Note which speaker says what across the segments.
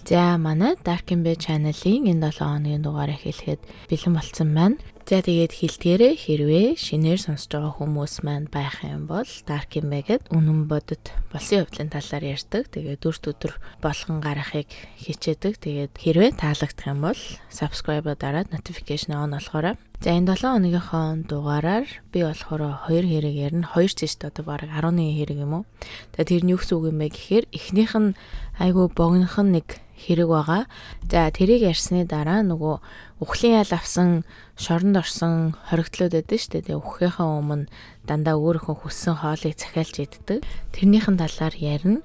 Speaker 1: За манай Dark Embed channel-ийн энэ 7 хоногийн дугаараа хэлэхэд бэлэн болсон байна. За тэгээд хэлдгээрээ хэрвээ шинээр сонсож байгаа хүмүүс маань байх юм бол Dark Embed гэд үнэн бодит болсон явдлын талаар ярьдаг. Тэгээд дүрт өдөр болгон гаргахыг хичээдэг. Тэгээд хэрвээ таалагдах юм бол subscribe дараад notification on болохоор. За энэ 7 хоногийнхоо дугаараар би болохоор 2 хэрэг ярина. 2 ч шүү дээ, одоо бараг 11 хэрэг юм уу. За тэр нь юу гэсэн үг юм бэ гэхээр эхнийх нь айгүй богинохон нэг хэрэг байгаа. За тэрийг ярьсны дараа нөгөө ухлын ял авсан шоронд орсон хоригдлууд байдаг шүү дээ. Тэгээ ухахынхаа өмнө дандаа өөрийнхөө хүссэн хоолыг захиалж иддэг. Тэрнийхэн талаар ярина.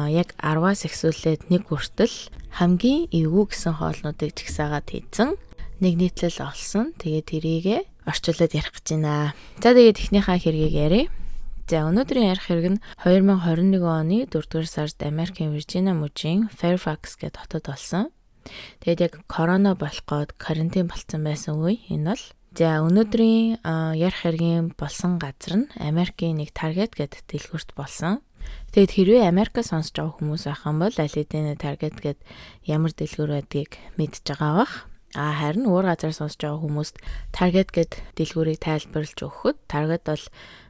Speaker 1: Яг 10-аас эхсүүлээд 1 хүртэл хамгийн эвгүй гэсэн хоолнуудыг чагсаагаад хийцэн нэг нийтлэл олсон. Тэгээд тэрийгэ орчуулад ярих гэж байна. За тэгээд эхнийхээ хэргийг ярив. За өнөөдрийн ярих хэрэг нь 2021 оны 4-р сард Америкийн Виржиниа мужийн Fairfax гэдэг хотод болсон. Тэгээд яг корона болох гээд карантин болцсон байсан үе энэ бол. За өнөөдрийн ярих хэргийн болсон газар нь Америкийн нэг Target гэдэг дэлгүүрт болсон. Тэгээд хэрвээ Америкаас сонсож байгаа хүмүүс байх юм бол аль хэдийн Target гэдэг ямар дэлгүүр байдгийг мэдж байгаа бах. Харин өөр газар сонсож байгаа хүмүүст Target гэдэг дэлгүүрийг тайлбарлаж өгөхөд Target бол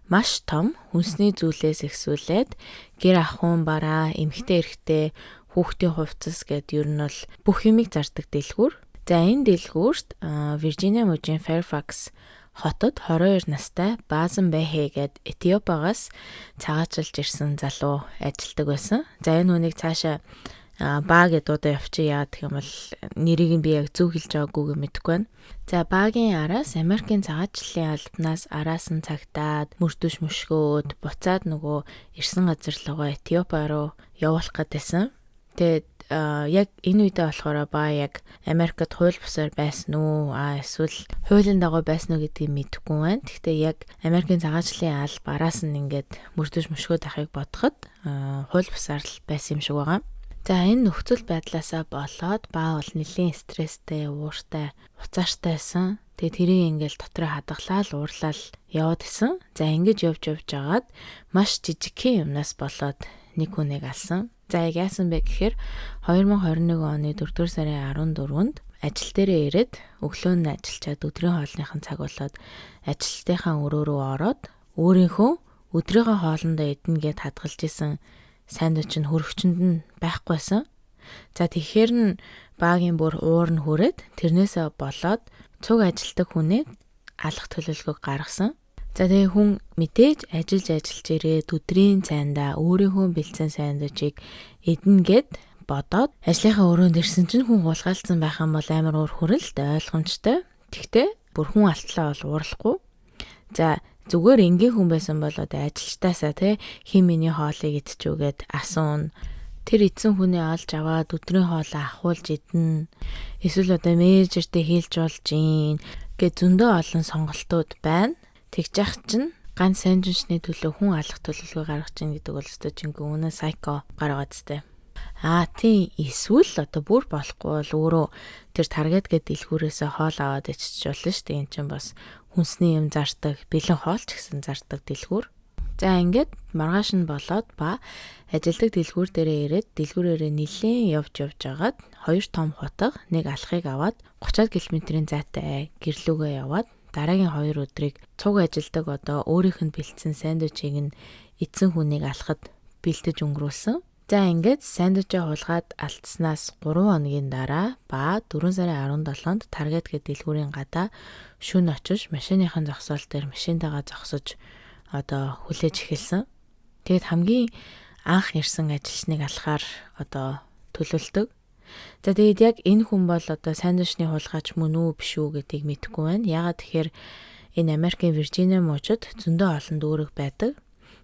Speaker 1: маш том хүнсний зүйлээс эхсүүлээд гэр ахуйн бараа, эмэгтэй эрэгтэй, хүүхдийн хувцас гэд ер нь бол бүх юмыг зардаг дэлгүүр. За энэ дэлгүүрт Виржиниа мужийн Fairfax хотод 22 настай Баазан Бэхэ гэд Этиопиагаас цагаачлж ирсэн залуу ажилладаг байсан. За энэ хүнийг цаашаа баа гэдэг дуудаа явчих яа гэх юм бол нэрийг нь би яг зөв хэлж байгаагүй мэдэхгүй байна. За баагийн араас Америкийн цагаачлалын албанаас араас нь цагтаад мөрдөж мөшгөөд буцаад нөгөө ирсэн газар руугаа Этиопи руу явуулах гэдсэн. Тэгээд яг энэ үедээ болохоор баа яг Америкт хууль бусаар байсан уу эсвэл хуулийн дагуу байсан уу гэдгийг мэдэхгүй байна. Гэхдээ яг Америкийн цагаачлалын алба араас нь ингээд мөрдөж мөшгөөд ахыг бодоход хууль бусаар л байсан юм шиг байгаа. За энэ нөхцөл байдлаасаа болоод баа бол нэлийн стресстэй, ууртай, уцаартай байсан. Тэгээ тэрийг ингээл дотроо хадгалаад уурлал яваад исэн. За ингэж явж агаад маш жижигхэн юмнаас болоод нэг хүнийг алсан. За яг яасан бэ гэхээр 2021 оны 4-р сарын 14-нд ажил дээрээ ирээд өглөө нь ажиллачаад өдрийн хоолныхын цаг болоод ажилтныхаа өрөө рүү ороод өөрийнхөө өдрийнхөө хоолндоо идэнэ гэд хадгалж исэн сандвич нь хөрөгчөнд нь байхгүйсэн. За тэгэхээр нь баагийн бүр уур нь хүрээд тэрнээсээ болоод цуг ажилтдаг хүнээ алах төлөвлөгөөг гаргасан. За тэгээ хүн мэдээж ажиллаж ирээд өдрийн цайндаа өөрийнхөө бэлдсэн сандвичийг идэнэ гэд бодоод ажлынхаа өрөөнд ирсэн чинь хүн гулгаалцсан байх юм бол амар уур хүрэлт ойлгомжтой. Тэгтээ бүр хүн алтлаа бол уурлахгүй. За зүгээр энгийн хүн байсан бол одоо ажилчтаасаа хин миний хоолыг идчихүүгээд асуун. Тэр идсэн хүнээ олж аваад өдрийн хоолоо ахуулж идэнэ. Эсвэл одоо менежертэй хэлж болж ийн гэж зөндөө олон сонголтууд байна. Тэгж яах чинь ганц сандвичний төлөө хүн алах төлөвлөгөө гаргаж ийн гэдэг бол өстой жинхэнэ үнэ сайко гаргаад зтэй. Тийм эсвэл одоо бүр болохгүй бол өөрөө тэр Target гэдэг дэлгүүрээсээ хоол аваад иччих болно шүү дээ. Энд чинь бас хүнсний юм зардаг, бэлэн хоол ч гэсэн зардаг дэлгүүр. За ингээд маргааш нь болоод ба ажилдаг дэлгүүр дээрээ ирээд дэлгүүрээрээ нилээн явж агаад 2 том хутга, нэг алхахыг аваад 30 км-ийн зайтай гэрлүүгээ яваад дараагийн 2 өдрийг цуг ажилдаг одоо өөрийнх нь бэлдсэн сандвичийг нь эдсэн хүнийг алхахад бэлдэж өнгөрүүлсэн. За ингээд сандвичээ хулгаад алдснаас 3 хоногийн дараа ба 4 сарын 17-нд Target гэдэг дэлгүүрийн гадаа шөнө очиж машиныхын зогсоол дээр машинтайгаа зогсож одоо хүлээж эхэлсэн. Тэгэд хамгийн анх ирсэн ажилчныг алахаар одоо төлөвлөдөг. За тэгээд яг энэ хүн бол одоо сандвичний хулгайч мөн үү биш үү гэдгийг мэдэхгүй байна. Ягаад тэгэхээр энэ Америкийн Виржиниа мужид зөндөө олон дүүрэг байдаг.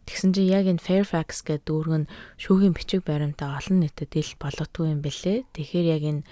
Speaker 1: Тэгсэн чинь яг энэ Fairfax гэдэг дүүрэг нь шүүхийн бичиг баримтаа олон нийтэд ил болгодгүй юм бэлээ. Тэгэхээр яг энэ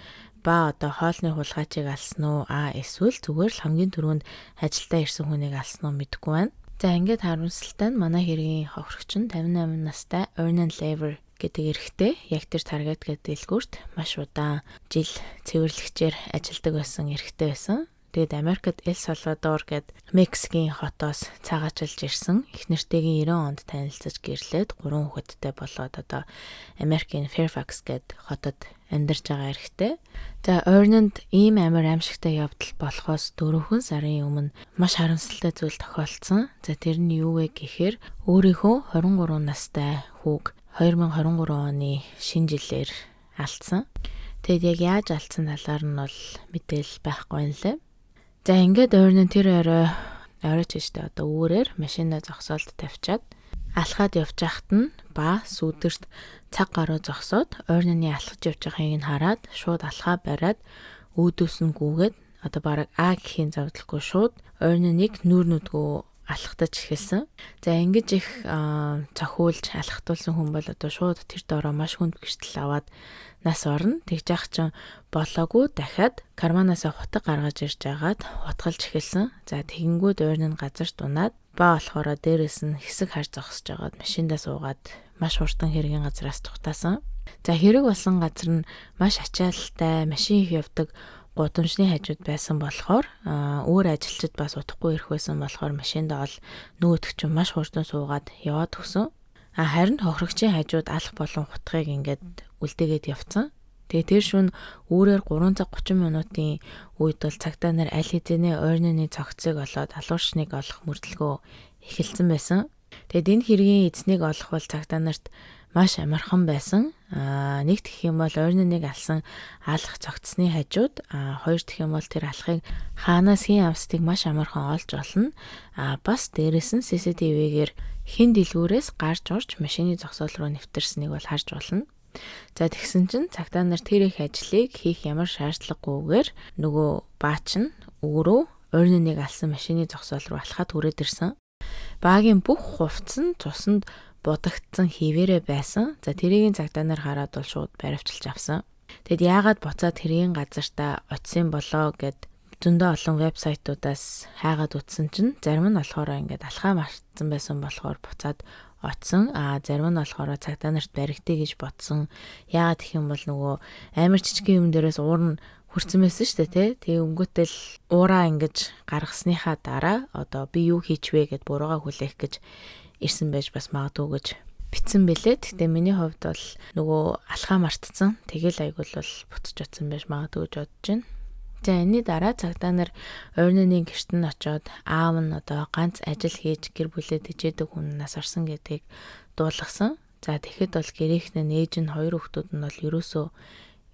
Speaker 1: ба одоо хоолны хулгайчийг алсан уу эсвэл зүгээр л хамгийн түрүүнд ажилдаа ирсэн хүнийг алсан уу мэдэхгүй байна. За ингээд харамсалтай нь манай хэргийн хохирогч нь 58 настай Ernan Lever гэдэг эрэгтэй яг тэр Target гэдэг дэлгүүрт маш удаан жил цэвэрлэгчээр ажилладаг байсан эрэгтэй байсан. Тэгэд Америкт Эл Салвадор гэд Мексикийн хотоос цагаачилж ирсэн. Их нэртэйгийн 90 онд танилцаж гэрлээд 3 хүүхэдтэй болоод одоо Америкийн Fairfax гэд хотод амьдарч байгаа эрэгтэй. За ойрнонд ийм амар аимшигтай явдал болохоос 4 сарын өмнө маш харамсалтай зүйл тохиолдсон. За тэр нь юу вэ гэхээр өөрийнхөө 23 настай хүүг 2023 оны шинэ жилээр алдсан. Тэгэд яг яаж алдсан талаар нь бол мэдээл байхгүй юм лээ. За ингээд ойрны тэр оройч штэ одоо үүрээр машинаа зогсоолд тавьчаад алхаад явж байхад нь ба сүудэрт цаг гаруй зогсоод ойрны алхаж явж байгааг нь хараад шууд алхаа бариад үүдөөс нь гүгээд одоо бараг А гэхийн завдлахгүй шууд ойрныг нүүр нүдгөө алхтаж эхэлсэн. За ингэж их цохиулж алхтуулсан хүн бол одоо шууд тэр доороо маш хүнд гэртэл аваад нас орно. Тэгж яах чинь болоогүй дахиад карманаасаа хутаг гаргаж ирж агаад хутгалж эхэлсэн. За тэгэнгүүт ойрны газар дунаад ба болохоро дээрээс нь хэсэг харж зогсож агаад машиндаа суугаад маш хурдан хэргийн газраас тухтаасан. За хэрэг болсон газар нь маш ачаалттай машин их явдаг гудамжны хажууд байсан болохоор өөр ажилчид бас утахгүй ирэх байсан болохоор машиндаа ол нөгөөдг чинь маш хурдан суугаад яваад өгсөн. Харин хохирогчийн хажууд алах болон хутгыг ингээд үлдээгээд явцсан. Тэгээ тэр шөнө үүрээр 3 цаг 30 минутын үед бол цагтаа нар аль хэзээ ойрны цогцыг олоод алуурчныг олох мөрдлөгөө эхэлсэн байсан. Тэгэд энэ хэргийн эзнийг олох бол цагтаа нарт маш амархан байсан. Нэг гэх юм бол ойрныг алсан алах цогцсны хажууд хоёр дахь юм бол тэр алахыг хаанаас хийн австыг маш амархан олж олно. Бас дээрэс нь CCTV-гээр хин дэлгүүрээс гарч орж машины зогсоол руу нэвтэрсэнийг бол харж болно. За тэгсэн чинь цагтаа нар тэр их ажлыг хийх ямар шаардлагагүйгээр нөгөө баач нь өөрөө ойрныг алсан машины зогсоол руу алхаад хүрээд ирсэн. Баагийн бүх хувцс нь цуснд будагдсан хിവэрэ байсан. За тэрийг цагтаа нар хараад бол шууд баривчилж авсан. Тэгэд яагаад буцаад тэрийн газартаа очисон болоо гэд зөндөө олон вебсайтуудаас хайгаад утсан чинь зарим нь болохоор ингээд алхаа мартсан байсан болохоор буцаад очсон. Зарим нь болохоор цагтаа нарт баригдъя гэж бодсон. Яагаад гэх юм бол нөгөө амар жижигхэн юм дээрээс уур нь хүрсэн байсан шүү дээ, тий. Тэгээ өнгөтэй л уураа ингэж гаргасныхаа дараа одоо би юу хийчвэ гэд бурууга хүлээх гэж ирсэн байж бас магадгүй гэж битсэн бэлээ. Гэхдээ миний хувьд бол нөгөө алхаа мартцсан. Тэгэл айгуул бол буцаж утсан байж магадгүй гэж бодож байна. За энэний дараа цагтаа нар ойрны гэрт нь очиод аав нь одоо ганц ажил хийж гэр бүлээ дэжээдэг хүн нас орсон гэдгийг дуулгасан. За тэгэхэд бол гэрээхнээ нээж нь хоёр хүүхдүүд нь бол ерөөсөө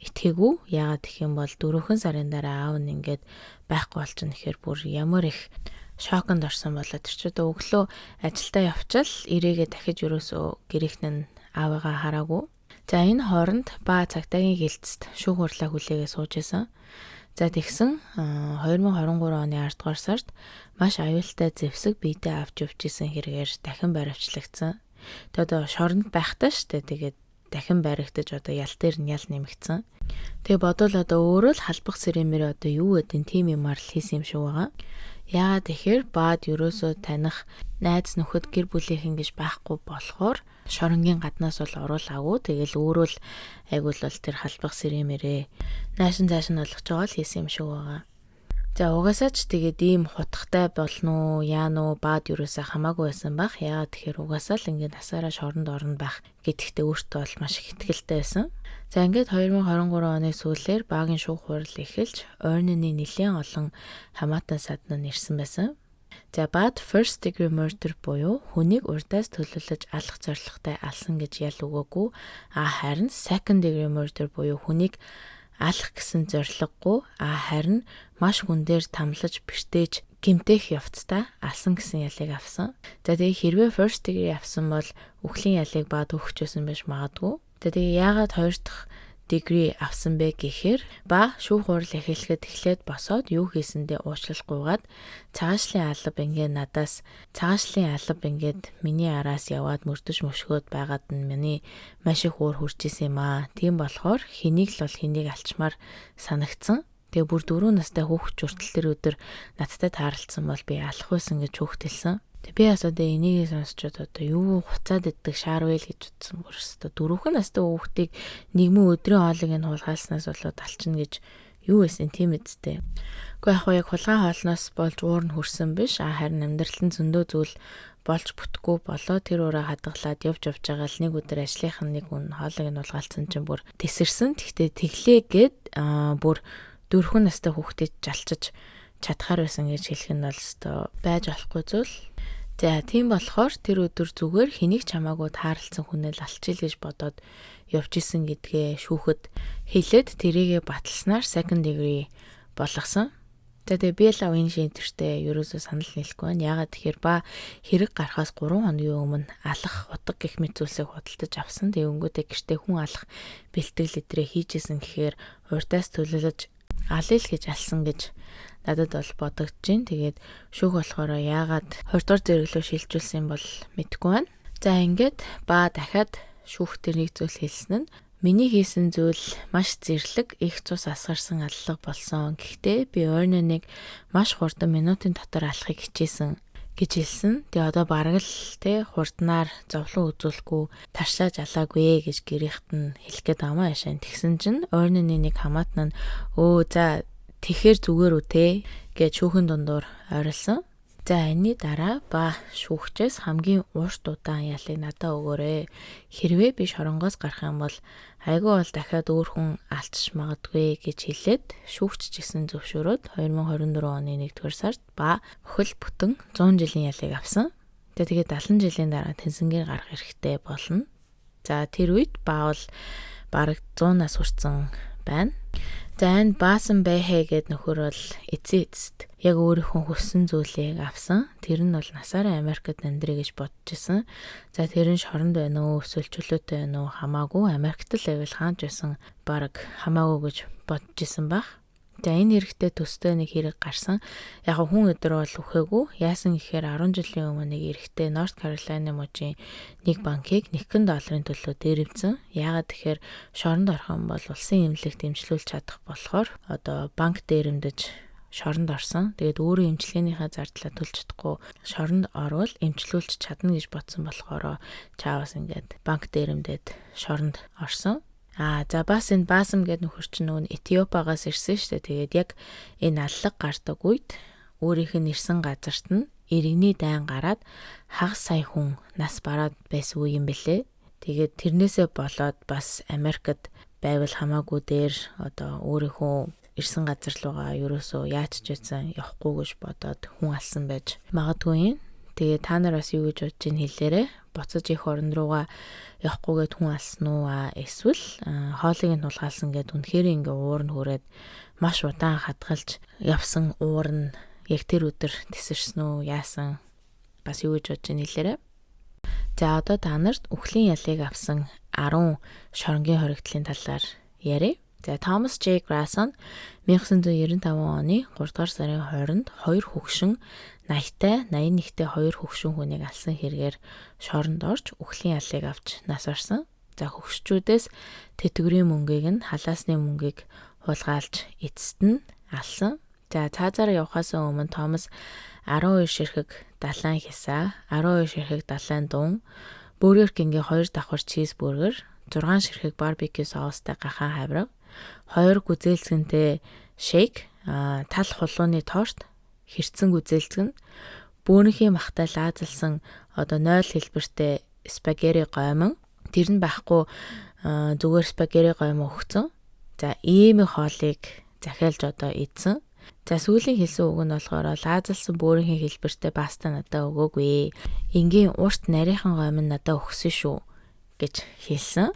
Speaker 1: итгээгүй. Яагаад гэх юм бол 4 сарын дараа аав нь ингээд байхгүй болчихно гэхээр бүр ямар их шоконд орсон болоод тэр ч одоо өглөө ажилдаа явчаал ирээгээ дахиж ерөөсөө гэрээхнээ нь аавыгаа хараагүй. За энэ хооронд ба цагтаагийн хилцэд шүүх хурлаа хүлээгээ сууж исэн. За тэгсэн 2023 оны 10 дугаар сард маш аюултай зэвсэг биедээ авч явжсэн хэрэгээр дахин баривчлагдсан. Тэгээд одоо шоронд байхтаа штэ тэгээд дахин баригдаж одоо ял дээр нь ял нэмэгдсэн. Тэгээ бодвол одоо өөрөө л халбах сэрэмээр одоо юу гэдэг тийм юмар л хийсэн юм шиг байгаа. Яагаад тэгэхээр баад ерөөсөө таних найз нөхөд гэр бүлийнхэн гэж байхгүй болохоор шоронгийн гаднаас бол оруулаагүй. Тэгэл өөрөө л айгуул бол тэр халбах сэрэмээрээ наашин заашин олгож байгаа л хийсэн юм шиг байгаа. За угаасаа ч тэгээд ийм хутгатай болно уу, яана уу баад ерөөсөө хамаагүй байсан байх. Яагаад тэгэхээр угаасаа л ингээд насаараа шоронд орно байх гэдэгтээ өөртөө бол маш их ихтгэлтэй байсан. За ингээд 2023 оны сүүлээр баагийн шүүх хурал эхэлж ойрны нэлээд олон хамаатан саднууд ирсэн байсан. За баад first degree murder буюу хүнийг урдаас төлөвлөж алах зорилготой алсан гэж ял өгөөгүй. Харин second degree murder буюу хүнийг алах гэсэн зорилгогүй харин маш хүн дээр тамлаж бэртээж гэмтэх явцдаа алсан гэсэн ялыг авсан. За тэгээ хэрвээ first degree авсан бол үхлийн ялыг баад өгчөөсөн байж магадгүй. Тэгээ яагаад хоёр дахь degree авсан бэ гэхээр ба шүүх хурал эхлэхэд эхлээд босоод юу хийсэндээ уучлалгүйгээд цагаачлын алба ингээд надаас цагаачлын алба ингээд миний араас яваад мөрдөж мөшгөөд байгаад нь миний маш их уур хүрч исэн юм аа. Тийм болохоор хэнийг л бол хэнийг алчмаар санагдсан. Тэгээ бүр 4 настай хүүхэд хүртэл тэр өдөр надтай таарлцсан бол би алах байсан гэж хүүхэд хэлсэн. Тэг би бас одоо энийг сонсчод одоо юу хуцаад иддэг шаар вэ гэж утсан бүр өстө 4 настай хүүхдийг нэгэн өдрийн хоолыг нь хулгайлснаас болоод алчна гэж юу байсан тийм үсттэй. Гэхдээ яг хулгай хоолноос болж уур нь хүрсэн биш. Харин амьдралын зөндөө зүйл болж бүтггүй болоо тэр өөрөө хадгалаад явж байгаа л нэг өдөр ажлынхан нэг хүн хоолыг нь хулгайлсан чинь бүр тесэрсэн. Тэгтээ тэглээ гэд бүр 4 настай хүүхдэд жалчиж чадхаар байсан гэж хэлэх нь бол өстой байж болохгүй зүйл. За тийм болохоор тэр өдөр зүгээр хэнийг ч хамаагүй таарлцсан хүнэл алчил гэж бодоод явж исэн гэдгээ шүүхэд хэлээд тэрийгэ баталснаар second degree болгосон. Тэгээ би л энэ шинтертэй ерөөсөө санал нийлэхгүй байна. Яагаад тэгэхээр ба хэрэг гарахаас 3 хоногийн өмнө алах утга гэх мэт зүйлсийг худалдаж авсан. Тэгээ өнгөтэй гэртээ хүн алах бэлтгэл өдрөө хийжсэн гэхээр урьдаас төлөвлөж алил гэж алсан гэж надад бол бодогдож байна. Тэгээд шүүх болохоор яагаад 20 дугаар зэрэглөө шилжүүлсэн бол мэдэхгүй байна. За ингээд ба дахиад шүүх дээр нэг зүйл хэлсэн нь миний хийсэн зүйл маш зэрлэг их цус асгарсан аллага болсон. Гэхдээ би ойрныг маш хурдан минутын дотор алахыг хичээсэн гэж хэлсэн. Тэгээ одоо бараг л хурднаар зовлон үзүүлэхгүй таршааж алаагүй гэж гэрээхт нь хэлэх гээд амаа яшаа. Тэгсэн чинь ойрны нэг хамаатан нь за тэгэхээр зүгээр үү гэж шүүхэн дундуур ойрлсон. За энэний дараа ба шүүгчээс хамгийн уурт удаан ялыг надад өгөөрэй. Хэрвээ би шоронгоос гарах юм бол айгүй бол дахиад өөр хүн алдчих магадгүй гэж хэлээд шүүгч гэсэн зөвшөөрөөд 2024 оны 1-р сард ба өхөл бүтэн 100 жилийн ялыг авсан. Тэгээд 70 жилийн дараа тэнцэнгээр гарах эрхтэй болно. За тэр үед ба бол бараг 100 нас хүрсэн байна. За энэ баасан байхэ гэд нөхөр бол эцэст яг өөрийнхөө хүссэн зүйлийг авсан. Тэр нь бол насаараа Америкт амьдрий гэж бодож исэн. За тэр нь шоронд байна уу, эсвэл чөлөөтэй байна уу хамаагүй Америкт л байвал хаанч байсан баг хамаагүй гэж бодож исэн баг. За энэ хэрэгтэй төстэй нэг хэрэг гарсан. Яг хүн өдөр бол үхээгүй. Яасан гэхээр 10 жилийн өмнө нэг эрэгтэй North Carolina мужийн нэг банкыг $1 төлөө дээрэмсэн. Яагаад тэгэхээр шоронд орох юм бол улсын эмнэлэгт эмчилүүлж чадах болохоор одоо банк дээрэмдэж шоронд орсон. Тэгээд өөрөө эмчилгээнийхээ зардлаа төлж чадахгүй шоронд орвол эмчилүүлж чадна гэж бодсон болохоор чаавас ингээд банк дээрэмдээд шоронд орсон. За бас энэ баасам гэдэг нөхөр чинь нөгөө Этиопиагаас ирсэн шүү дээ. Тэгээд яг энэ аллаг гардаг үед өөрийнх нь ирсэн газарт нь иргэний дайн гараад хагас сая хүн нас бараад байсан үе юм бэлээ. Тэгээд тэрнээсээ болоод бас Америкт байвал хамаагүй дээр одоо өөрийнхөө ирсэн газар руугаа ерөөсөө яаж ч байсан явахгүй гэж бодоод хүн алсан байж магадгүй юм. Тэгээ та нар бас юу гэж бодож ин хэлээрэ буцаж их орон руугаа явахгүйгээд хүн алсан уу эсвэл хоолыг нь тулгаалсан гэд үнэхээр ингээ уур нь хүрээд маш удаан хадгалж явсан уур нь яг тэр өдөр тесэрсэн үү яасан бас юу гэж бодож ин хэлээрэ. За одоо та нарт үхлийн ялыг авсан 10 шоронгийн хоригдлын талаар ярив. За Thomas J. Grasson 1995 оны 3 дугаар сарын 20-нд 2 хөгшин 80-тай 81-тэй 2 хөгшин хүнийг алсан хэрэгээр шоронд орж үхлийн ялыг авч нас орсон. За хөгшчүүдээс тэтгэврийн мөнгийг нь халаасны мөнгийг хулгайлж эцэст нь алсан. За цаазаараа явхаас өмнө Томас 12 ширхэг далайн хясаа, 12 ширхэг далайн дун, Burger King-ийн 2 давхар чизбургер, 6 ширхэг барбекю соустай гахаан хавраг, 2 гүзээлцгэнтэй шейк, тал хулууны торт, хэрцэн гүзээлцгэн, бөөнийхээ махтай лаазалсан одоо 0 хэлбэртэй спагетти гоймон, тэр нь байхгүй зүгээр спагетти гоймон өгцөн. За ийм хоолыг захиалж одоо идсэн. За сүүлийн хэлсэн үг нь болохоор лаазалсан бөөрийнхээ хэлбэртэй паста надад өгөөгүй. Энгийн урт нарийнхан гоймон надад өгсөн шүү гэж хэлсэн.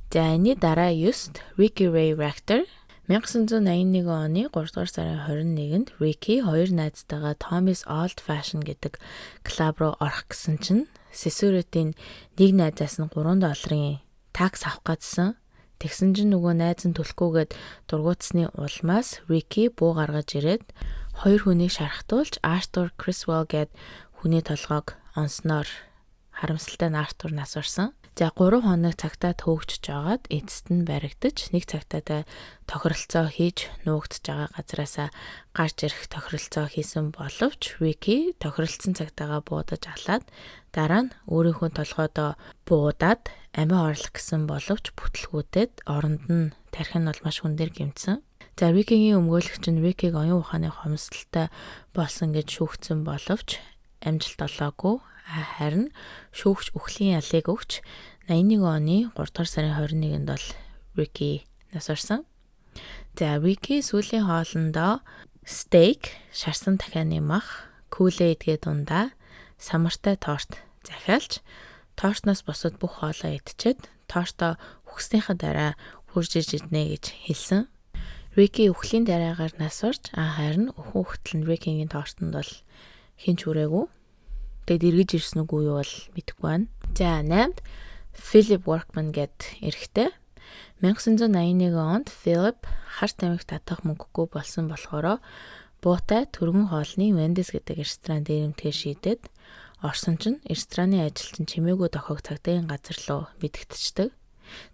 Speaker 1: За энэ дараа Just Ricky Ray Rector 1981 оны 3 дугаар сарын 21-нд Ricky хоёр найзтайгаа Tommy's Old Fashion гэдэг клуб руу орох гэсэн чинь Сесүрэтийн нэг найзаас нь $3 такс авах гэсэн. Тэгсэн чинь нөгөө найз нь төлөхгүйгээд дургуутсны улмаас Ricky буу гаргаж ирээд хоёр хүнийг шархтуулж Arthur Criswell гээд хүний толгойг онсноор харамсалтай нь Arthur нас орсон. За 3 хоног цагтаа төвөгчж агаад эцэст нь баригдаж нэг цагтаа тохиролцоо хийж нуугдж байгаа газараасаа гарч ирэх тохиролцоо хийсэн боловч Ricky тохиролцсон цагтаагаа буудаж алаад дараа нь өөрийнхөө толгойдоо буудаад амиа орлох гэсэн боловч бүтлгүүдэд оронд нь тархин нь бол маш хүндэр гэмтсэн. За Ricky-гийн өмгөөлөгч нь Ricky-г оюун ухааны хомсдолтой болсон гэж шүүгдсэн боловч амжилт олоогүй. Харин шүүгч үхлийн ялыг өгч 81 оны 3 дугаар сарын 21-нд бол Ricky нас орсон. За Ricky сүүлийн хоолндоо стейк, шарсан дахианы мах, Kool-Aid гээ дундаа самартай торт захиалж тортноос бусад бүх хоолоо идчихэд тортоо үхснийхаа дараа хурж иж иднэ гэж хэлсэн. Ricky үхлийн дараагаар нас орж харин өхөн хөлтөл нь Ricky-гийн тортонд бол хинч үрээгүй. Тэгэд эргэж ирсэн үгүй юу бол мэдэхгүй байна. За 8-д Philip Workman гэд эрэгтэй. 1981 онд Philip харт тамхи татах мөнгөгүй болсон болохоор буутай түргэн хоолны Wendy's гэдэг ресторан дээрэмтгэж шийдээд орсон чинь рестораны ажилчин чимээгүй дохиог цагдаагийн газар руу мэдгэтчдэг.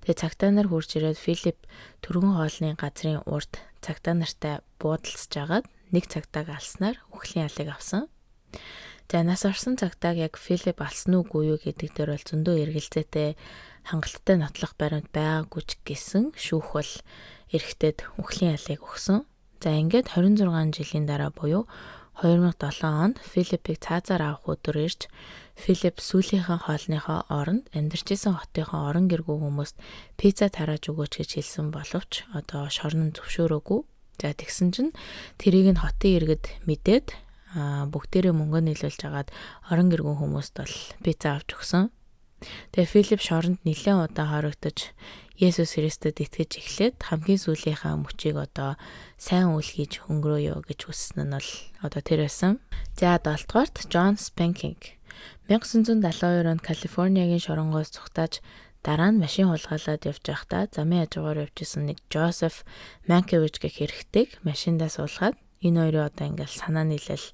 Speaker 1: Тэгээ цагдаа нар хурж ирээд Philip түргэн хоолны газрын урд цагдаа нартай буудалцж агаад нэг цагдааг алснаар үхлийн ялыг авсан. За нас орсон цагтааг яг Philip алсан уугүй юу гэдэг дээр бол зөндөө эргэлзээтэй хангалттай нотлох баримт байгаагүй ч гэсэн шүүх бол эрэгтэйд үхлийн ялыг өгсөн. За ингээд 26 жилийн дараа буюу 2007 онд Philip-ийг цаазаар авах өдөр ирж Philip сүүлийнхэн хоолныхоо оронд амьдарчсэн хотынхоо орон гэргүй хүмүүст пицца тарааж өгөөч гэж хэлсэн боловч одоо шорон нь зөвшөөрөөгүй. За тэгсэн чинь тэрийг нь хотын иргэд мэдээд бүгдээрээ мөнгө нийлүүлж агаад орон гэргүй хүмүүст бол пицца авч өгсөн. Тэгээ Philip шоронд нэлээд удаа хорогдож Есүс Христэд итгэж эхлээд хамгийн сүүлийнхаа мөчийг одоо сайн үйл хийж өнгөрөөё гэж хүссэн нь бол одоо тэр байсан. За 7-дугаарт John Spanking 1972 онд Калифорниагийн шоронгоос цухтааж дараа нь машин хулгайлаад явж байхдаа замын хажуугаар явж исэн нэг Joseph Mankiewicz гэх эрэгтэйг машиндаа суулгаад энэ хоёрын одоо ингээл санаа нийлэл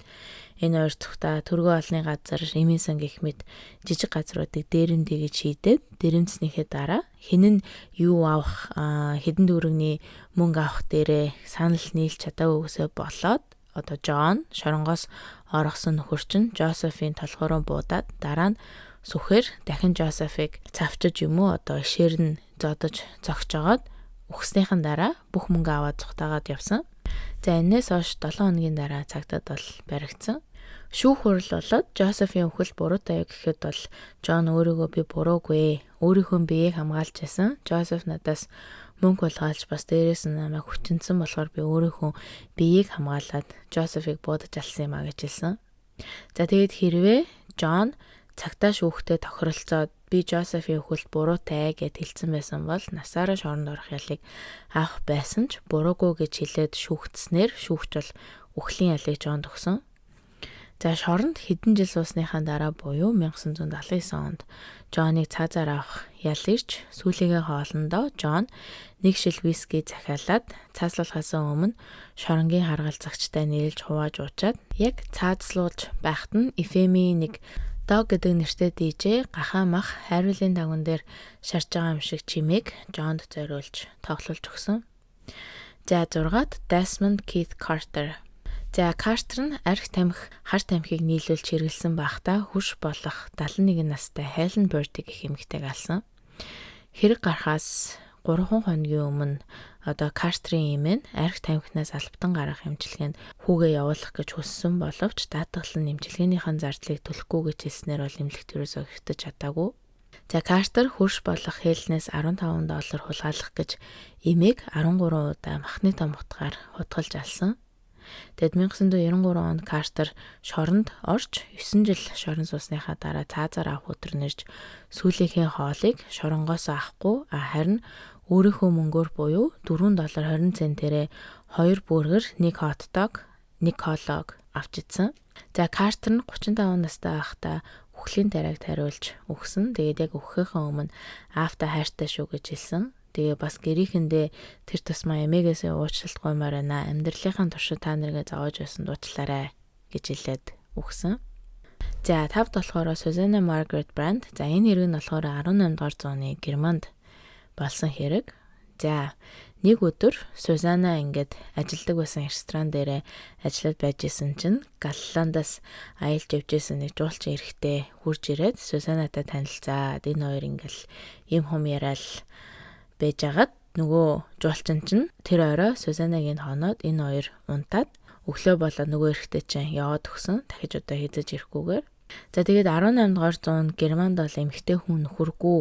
Speaker 1: энэ хоёр цухтаа төргөө олны газар эмийн сан гэх мэт жижиг газруудыг дээрэмдээ гэж шийдээд дээрэмдснийхээ дараа хэн нь юу авах хэдэн төгрөгийн мөнгө авах дээрээ санал нийлж чадаагүйсээ болоод одоо John шоронгоос оргосон нөхөр чинь Joseph-ийн толгоороо буудаад дараа нь сүхээр дахин Joseph-ыг цавчиж юм уу одоо ишээр нь зодож зогсож агаад үхснийхэн дараа бүх мөнгө аваад цухтаагаад явсан. За энэс хойш 7 хоногийн дараа цагтад бол баригдсан. Шүүх хурал болоод Joseph-ийн үхэл буруутай гэхэд бол John өөрийгөө би буруугүй, өөрийнхөө биеийг хамгаалж байсан. Joseph надаас мөнгө булгаалж бас дээрээс нь намайг хүчинсэн болохоор би өөрийнхөө биеийг хамгаалаад Joseph-ыг буудаж алсан юм а гэж хэлсэн. За тэгээд хэрвээ John цагтаа шүүхтэй тохиролцоод би Joseph-ийн үхэлд буруутай гэд хэлсэн байсан бол насаараа шоронд орох ялыг авах байсан ч буруугүй гэж хэлээд шүүгдснээр шүүгч бол үхлийн ялыг John өгсөн. За шоронд хэдэн жил суусныхаа дараа буюу 1979 онд John-ыг цаазаар авах ял ирж сүүлийнхээ хоолндоо John нэг шил виски захиалаад цааслуулахаас өмнө шоронгийн харгалзагчтай нийлж хувааж уучаад яг цаазлуулж байхад нь FM-ийн нэг Dog гэдэг нэртэй DJ гахаа мах хайруулын дагван дээр шарж байгаа юм шиг чимээг John-д зориулж тоглуулж өгсөн. За 6-ад Desmond Keith Carter. За Carter нь арх тамхи хар тамхиг нийлүүлж хэрэгэлсэн байхдаа хурш болох 71 настай Helen Burty гэх эмэгтэйг алсан. Хэрэг гарахаас 3 хоногийн өмнө одоо Carter-ийн эмээ нь арх тамхинаас албатан гарах эмчилгээнд хүүгээ явуулах гэж хүссэн боловч даатгалан эмчилгээнийхэн зардлыг төлөхгүй гэж хэлснээр бол эмнэлэгт ерөөсөө хэвтэж чадаагүй. За Carter хурш болох Helen-ээс $15 хулгайлах гэж эмээг 13 удаа махны том утгаар хутгалж алсан. Тэгэд 1993 онд Carter шоронд орж 9 жил шорон суусныхаа дараа цаазаар авах өдөр нэрж сүүлийнхээ хоолыг шоронгоос авахгүй харин өөрийнхөө мөнгөөр буюу $4.20-ээр 2 бургер, 1 hot dog, 1 колог авч идсэн. За Carter нь 35 настай байхдаа үхлийн дарааг тариулж өгсөн. Тэгээд яг өгөхөөс өмнө аавта хайртай шүү гэж хэлсэн. Тэгээ бас гэрийнхэндээ тэр тусмаа эмээгээсээ уучлалт гуймаар байна. Амьдралынхаа туршид та нарыг зовоож байсан дуучлаарай гэж хэлээд өгсөн. За 5-д болохоор Susanna Margaret Brand. За энэ хэрэг нь болохоор 18 дугаар зууны Германд болсон хэрэг. За нэг өдөр Сузана ингээд ажилладаг байсан ресторан дээрээ ажиллаад байж исэн чинь Галландаас аялж явжсэн нэг жуулчин эрэгтэй хурж ирээд Сузанатай танилцаад энэ хоёр ингээл юм хум яриад байж агаад нөгөө жуулчин чинь тэр орой Сузанагийн хоноод энэ хоёр унтаад өглөө болоод нөгөө эрэгтэй чинь яваад өгсөн. Дахиж одоо хийж ирэхгүйгээр. За тэгээд 18 дугаар зуунд Германд бол эмэгтэй хүн нөхөргүй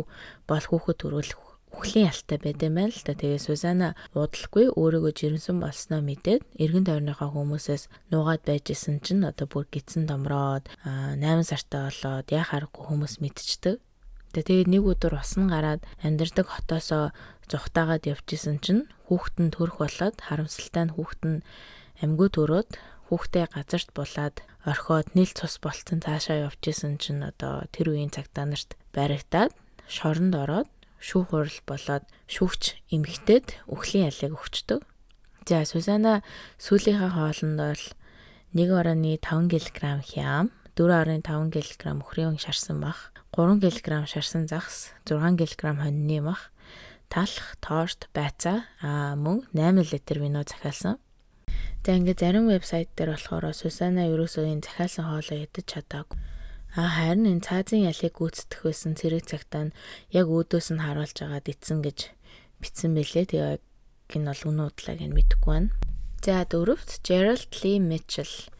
Speaker 1: бол хүүхэд төрүүлэх үхлийн ялтай байд юм байна л да. Тэгээ Сузана уудалгүй өөрийгөө жирэмсэн болсноо мэдээд эргэн тойрныхоо хүмүүсээс нуугаад байж исэн чинь одоо бүр гидсэн домроод 8 сартай болоод яхааргүй хүмүүс мэдчихдэг. Тэгээд нэг өдөр усан гараад амьдардаг хотоосоо зүхтаагаад явжсэн чинь хүүхэд нь төрөх болоод харамсалтай нь хүүхэд нь амьгүй төрөөд хүүхдээ газарт булаад орхиод нийл цус болцсон цаашаа явжсэн чинь одоо тэр үеийн цагдаа нарт баригдаад шоронд ороод шүүх хурал болоод шүүгч эмэгтэйд үхлийн ялыг өгчдөг. За Сузана сүүлийнхээ хоолнд бол 1.5 кг хям, 4.5 кг өхрийн шарсан бах, 3 кг шарсан загас, 6 кг хоньны мах, талх, торт, байцаа, мөн 8 литр вино захиалсан. За ингээд зарим вебсайт дээр болохоор Сузана ерөөсөө энэ захиалсан хоолоо идэж чадаагүй. Харин энэ цаазын ялыг гүйцэтгэх байсан цэрэг цагтаа нь яг өөдөөс нь харуулж агаад ицсэн гэж бичсэн байлээ. Тэгээ энэ бол үнэн удлааг нь мэдэхгүй байна. За 4-т Gerald Lee Mitchell.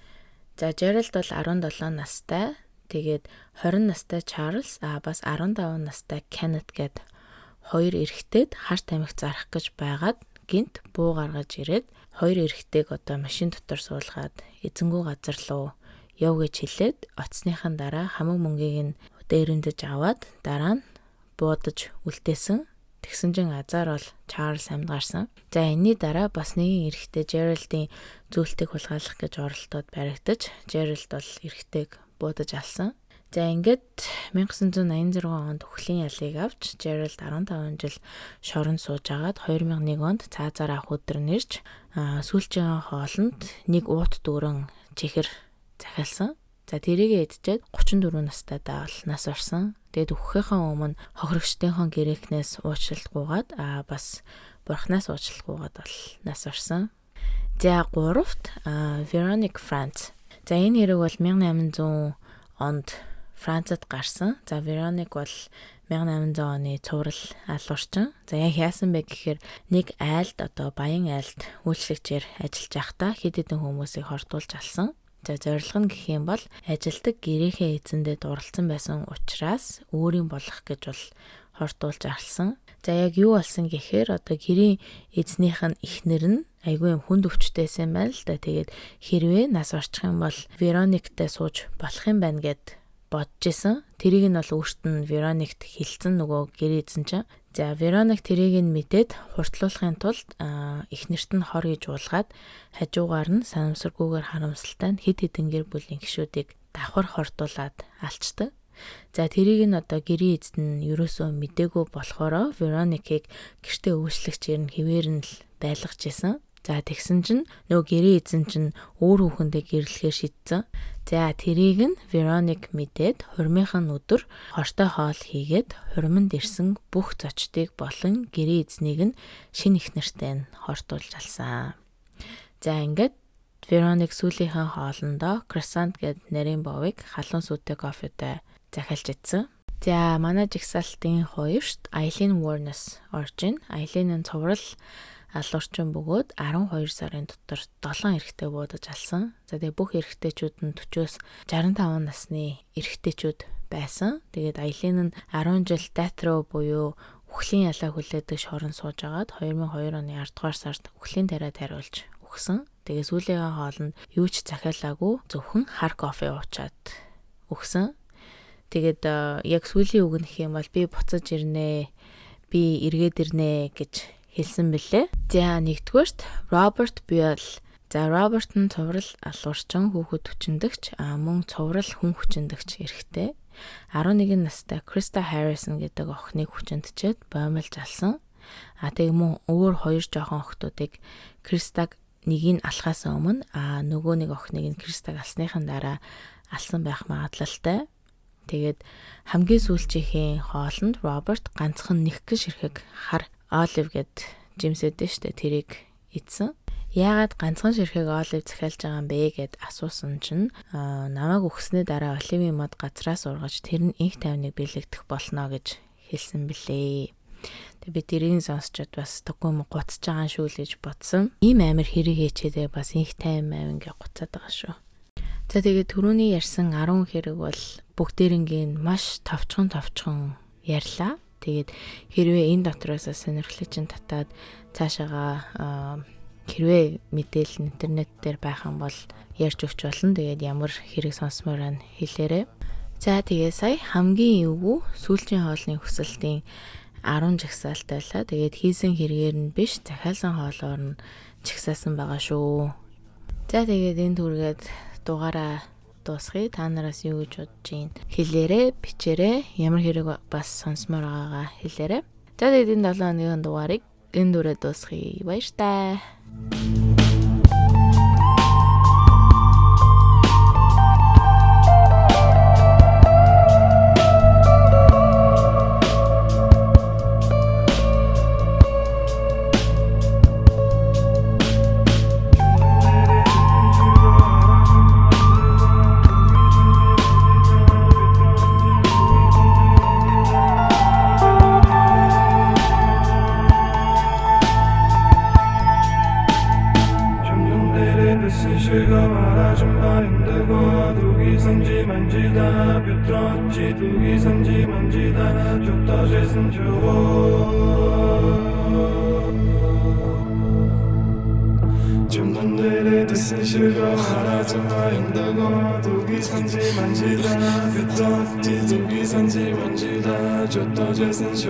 Speaker 1: За Gerald бол 17 настай. Тэгээд 20 настай Charles бас 15 настай Kenneth гээд хоёр эрэгтэйд хар тамхи зарах гэж байгаад гинт буу гаргаж ирээд хоёр эрэгтэйг одоо машин дотор суулгаад эзэнгүү газар руу яв гэж хэлээд оцсныхан дараа хамаг мөнгийг нь дээрэмдэж аваад дараа нь буудаж үлдээсэн. Тэгсэн чин азар бол Чарльз амьд гарсан. За энэний дараа бас нэгэн эрэгтэй Gerald-ийн зүйлтийг хулгайлах гэж оролдоод баригдаж Gerald бол эрэгтэйг буудаж алсан. За ингээд 1986 онд үхлийн ялыг авч Gerald 15 жил шоронд сууж агаад 2001 онд цаазаар авах өдөр нэрж сүүлчийн хоолнд нэг уут дүүрэн чихэр захиалсан. За тэрийг эдчихэд 34 настайдаа бол нас орсон. Тэгэд үхэхийнхээ өмнө хохирогчдынхон гэрэхнээс уучлалт гуйгаад бас бурхнаас уучлалт гуйгаад бол нас орсон. За 3-т Veronique France. За энэ хэрэг бол 1800 онд Францад гарсан. За Veronique бол 1800 оны цуврал алуурчин. За яг яасан бэ гэхээр нэг айлд одоо баян айлд үйлчлэгчээр ажиллаж байхдаа хэд хэдэн хүмүүсийг хортуулж алсан. За зорилго нь гэх юм бол ажилдаг гэрээхээ эзэндээ дурлцсан байсан учраас өөрийн болох гэж бол хортуулж алсан. За яг юу болсон гэхээр одоо гэрийн эзнийх нь эхнэр нь айгүй хүнд өвчтэйсэн байна л да. Тэгээд хэрвээ нас орчих юм бол Veronique-тэй сууж болох юм байна гэд бодож исэн. Тэрийг нь бол өөрт нь Veronique-т хэлсэн нөгөө гэр эзэн чинь. За Veronique тэрийг нь мэдээд хурдлуулахын тулд эхнэрт нь хор гэж уулгаад хажуугаар нь санамсаргүйгээр харамсалтай нь хэд хэдэн гэр бүлийн гишүүдийг давхар хортуулад алчдаг. За тэрийг нь одоо гэрийн эзэн нь ерөөсөө мдээгүй болохоро Veronique-ийг гэртээ үйлчлэгчээр нь хэвээр нь л байлгаж исэн. За тэгсэн чинь нөгөө гэрийн эзэн чинь өөр хүүхэндээ гэрлэхээр шийдсэн. За тэрийг нь Veronique мэдээд хурмынхан өдөр хортой хоол хийгээд хурманд ирсэн бүх зочдыг болон гэрийн эзнийг нь шинэ эхнэртэй нь хортуулж алсан. За ингээд Veronique сүүлийнхээ хоолндоо croissant гээд нарийн бовыг халуун сүттэй кофетэй захиалж идсэн. За манай жигсаалтын хоёрт Eileen Wuornos орж ийн. Eileen нь цуврал алуурчин бөгөөд 12 сарын дотор 7 эрэгтэй буудаж алсан. За тэгээ бүх эрэгтэйчүүд нь 40-с 65 насны эрэгтэйчүүд байсан. Тэгээд Eileen нь 10 жил датро буюу үхлийн ялаа хүлээдэг шорон сууж агаад 2002 оны 10 дугаар сард үхлийн тариа тариулж өгсөн. Тэгээ сүүлийнхээ хоолнд юу ч захиалаагүй зөвхөн хар кофе уучаад өгсөн. Тэгээд яг сүүлийн үг нэх юм бол би буцаж ирнэ, би эргээд ирнэ гэж хэлсэн бэлээ. За нэгдүгээрт Роберт Buell. За Роберт нь цуврал алуурчин хүүхэд хүчиндэгч мөн цуврал хүн хүчиндэгч эрэгтэй. 11 настай Krista Harrison гэдэг охиныг хүчиндчээд боомлж алсан. Тэгээ мөн өөр хоёр жоохон охтуудыг Krista-г нэгийг алхахаас өмнө нөгөө нэг охиныг нь Krista-г алсныхан дараа алсан байх магадлалтай. Тэгээд хамгийн сүүлчийн хоолнд Роберт ганцхан нэгхэн ширхэг хар Олив гэд жимсэдэн штэ тэрийг идсэн. Яагаад ганцхан ширхэг Олив захиалж байгаа юм бэ гэд асуусан чинь намайг өгснээ дараа Оливийн мод газраас ургаж тэр нь инх тайвныг бэлэгдэх болно гэж хэлсэн билээ. Тэг би тэрийг сонсчод бас төгөөм гуцж байгаа шүү л гэж бодсон. Ийм амир хэрэг хийчээдээ бас инх тайван ингээ гуцаад байгаа шүү. За тэгээд түрүүний ярьсан 10 хэрэг бол бүгдээрингийн маш товчхон ярьлаа. Тэгээд хэрвээ энэ дотроос сонирхлыг чинь татаад цаашаага хэрвээ мэдээлэл интернет дээр байх юм бол ярьж өгч болно. Тэгээд ямар хэрэг сонсмоор байна хэлээрэй. За тэгээд сая хамгийн эвгүй сүүлчийн хоолны хүсэлтийн 10 жагсаалт байлаа. Тэгээд хийсэн хэрэгээр нь биш захиалсан хоолоор нь чагсаасан байгаа шүү. За тэгээд энэ түргээд дугаараа дуусгая. Та нараас юу гэж бодож байна? Хэлээрэй, бичээрэй. Ямар хэрэг бас сонсмоор байгаагаа хэлээрэй. За тэгээд энэ 7 хоногийн дугаарыг энэ дүрээ дуусгая. Баяртай.
Speaker 2: 줬다 재산 쇼